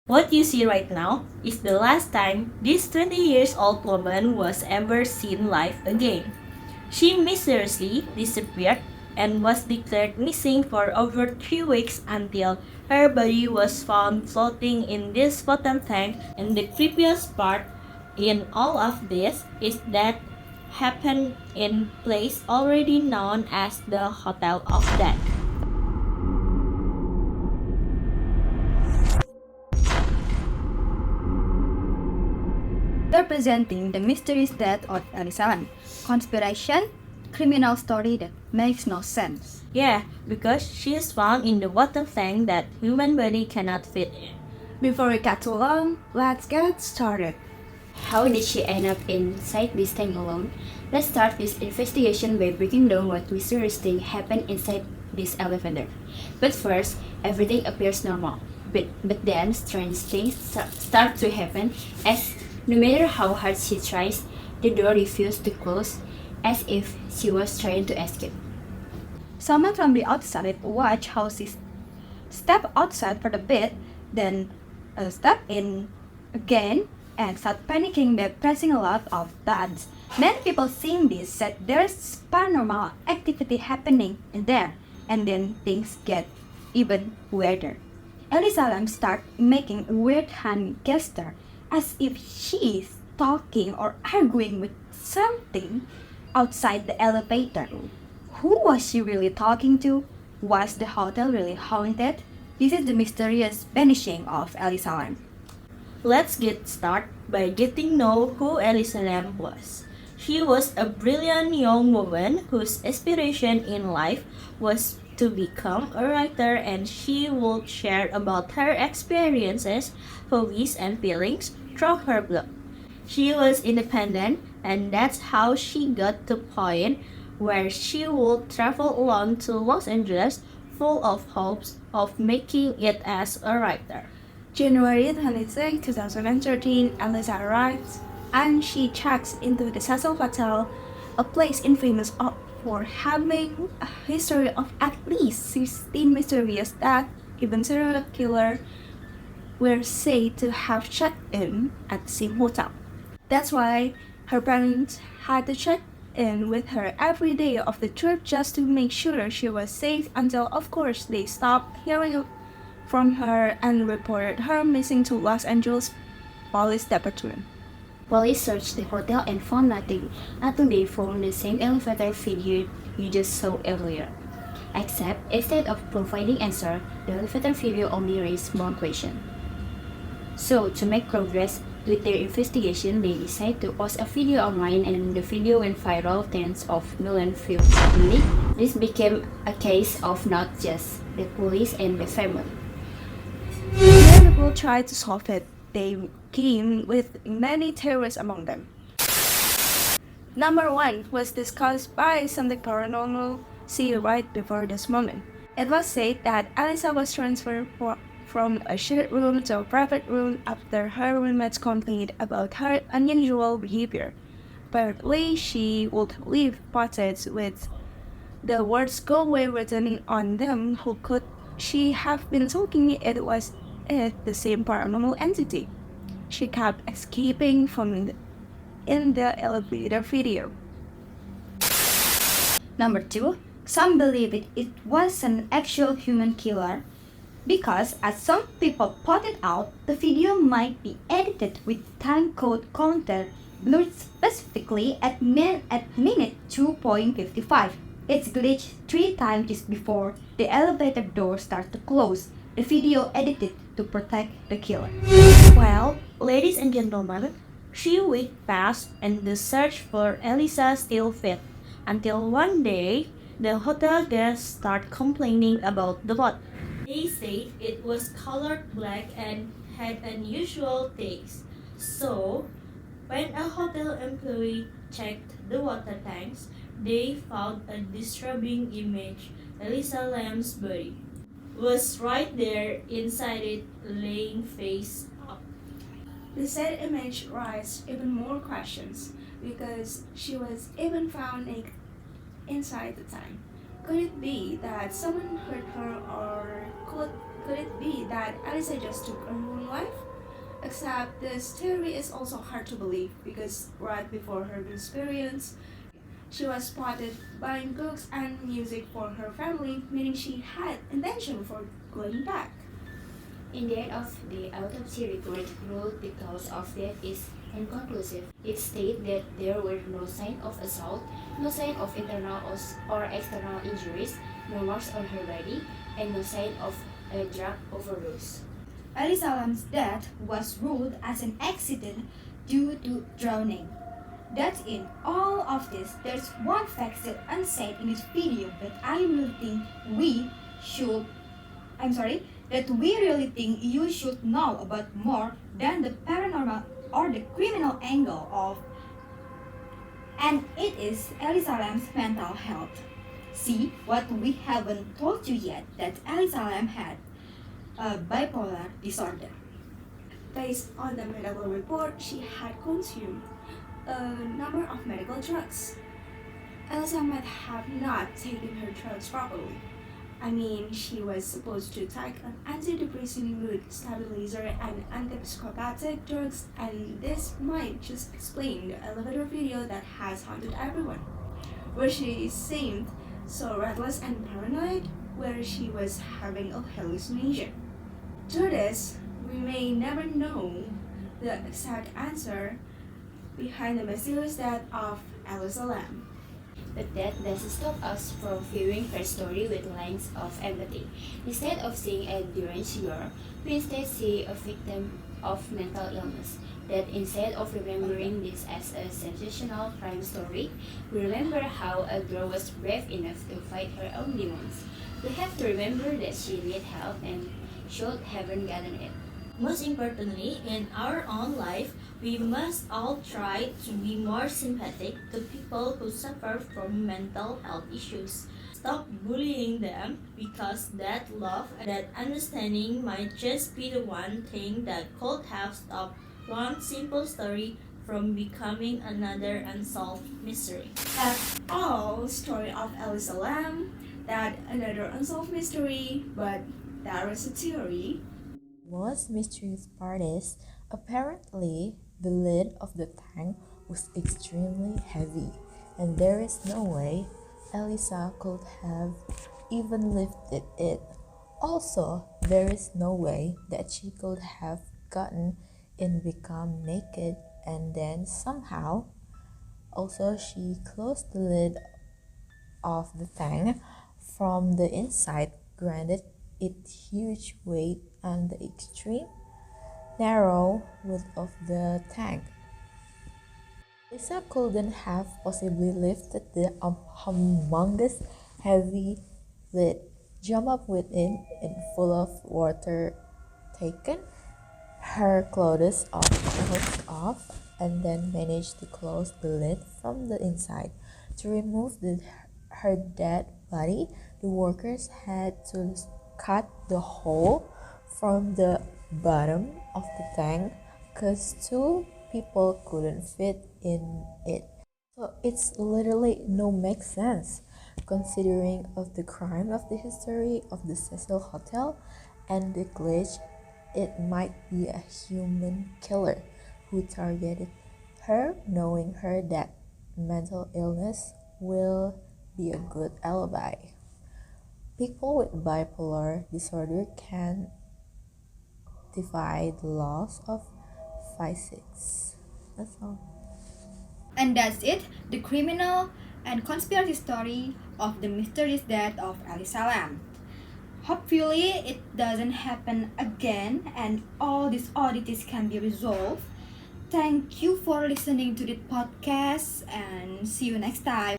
What you see right now is the last time this 20 years old woman was ever seen live again. She mysteriously disappeared and was declared missing for over 3 weeks until her body was found floating in this bottom tank. And the creepiest part in all of this is that happened in place already known as the Hotel of Death. Representing the mysterious death of Elisa. Conspiration, criminal story that makes no sense. Yeah, because she is found in the water tank that human body cannot fit in. Before we cut too long, let's get started. How did she end up inside this tank alone? Let's start this investigation by breaking down what mysterious thing happened inside this elevator. But first, everything appears normal. But then strange things start to happen as no matter how hard she tries, the door refused to close as if she was trying to escape. Someone from the outside watched how she stepped outside for a bit, then stepped in again and started panicking by pressing a lot of buttons. Many people seeing this said there's paranormal activity happening in there, and then things get even weirder. Elisa started making a weird hand gesture as if she is talking or arguing with something outside the elevator. Who was she really talking to? Was the hotel really haunted? This is the mysterious vanishing of Elisa. Let's get started by getting to know who Elisa was. She was a brilliant young woman whose aspiration in life was to become a writer, and she would share about her experiences, hobbies, and feelings through her blog. She was independent, and that's how she got to the point where she would travel alone to Los Angeles, full of hopes of making it as a writer. January 26, 2013, Elisa arrives and she checks into the Cecil Hotel, a place infamous for having a history of at least 16 mysterious deaths. Even serial killers were said to have checked in at the same hotel. That's why her parents had to check in with her every day of the trip just to make sure she was safe until, of course, they stopped hearing from her and reported her missing to Los Angeles Police Department. Police searched the hotel and found nothing until they found the same elevator video you just saw earlier. Except instead of providing answer, the elevator video only raised more questions. So to make progress with their investigation, they decided to post a video online, and the video went viral, tens of millions views. Suddenly, this became a case of not just the police and the family. Many people tried to solve it. They came with many theories among them. Number 1 was discussed by something paranormal see right before this moment. It was said that Elisa was transferred from a shared room to a private room after her roommates complained about her unusual behavior. Apparently, she would leave pockets with the words "go away" written on them. Who could she have been talking? It was the same paranormal entity. She kept escaping from in the elevator video. Number 2, some believe it was an actual human killer because, as some people pointed out, the video might be edited with time code counter blurred specifically at minute 2.55. It's glitched 3 times just before the elevator door starts to close. The video edited to protect the killer. Well, ladies and gentlemen, 3 weeks passed and the search for Elisa still failed, until one day the hotel guests start complaining about the water. They said it was colored black and had unusual taste. So, when a hotel employee checked the water tanks, they found a disturbing image. Elisa Lam's body was right there inside it, laying face up. The said image raised even more questions because she was even found naked inside the tank. Could it be that someone hurt her, or could Could it be that Elisa just took her own life? Except this theory is also hard to believe because right before her disappearance, she was spotted buying books and music for her family, meaning she had intention for going back. In the end of the autopsy report ruled the cause of death is inconclusive. It stated that there were no sign of assault, no sign of internal or external injuries, no marks on her body, and no sign of a drug overdose. Elisa Lam's death was ruled as an accident due to drowning. That in all of this, there's one fact still unsaid in this video that I really think we should, I'm sorry, that we really think you should know about more than the paranormal or the criminal angle of, and it is Elisa Lam's mental health. See, what we haven't told you yet that Elisa Lam had a bipolar disorder. Based on the medical report, she had consumed a number of medical drugs. Elisa might have not taken her drugs properly. I mean, she was supposed to take an antidepressant, mood stabilizer, and antipsychotic drugs, and this might just explain the elevator video that has haunted everyone, where she seemed so reckless and paranoid, where she was having a hallucination. To this, we may never know the exact answer behind the mysterious death of Elisa Lam. But that doesn't stop us from viewing her story with lines of empathy. Instead of seeing a deranged girl, we instead see a victim of mental illness. That instead of remembering this as a sensational crime story, we remember how a girl was brave enough to fight her own demons. We have to remember that she needed help and should haven't gotten it. Most importantly, in our own life, we must all try to be more sympathetic to people who suffer from mental health issues. Stop bullying them because that love and that understanding might just be the one thing that could have stopped one simple story from becoming another unsolved mystery. That's all story of Elisa Lam, that another unsolved mystery, but there is a theory. Most mysterious part is apparently the lid of the tank was extremely heavy, and there is no way Elisa could have even lifted it. Also, there is no way that she could have gotten in, become naked, and then somehow. Also, she closed the lid of the tank from the inside, granted its huge weight and the extreme narrow width of the tank. Lisa couldn't have possibly lifted the humongous heavy lid, jump up with it in full of water, taken her clothes off, and then managed to close the lid from the inside. To remove her dead body, the workers had to cut the hole from the bottom of the tank because two people couldn't fit in it. So it's literally no make sense considering of the crime of the history of the Cecil Hotel and the glitch. It might be a human killer who targeted her, knowing her that mental illness will be a good alibi. People with bipolar disorder can defy the laws of physics. That's all. And that's it, the criminal and conspiracy story of the mysterious death of Elisa Lam. Hopefully it doesn't happen again and all these oddities can be resolved. Thank you for listening to the podcast and see you next time.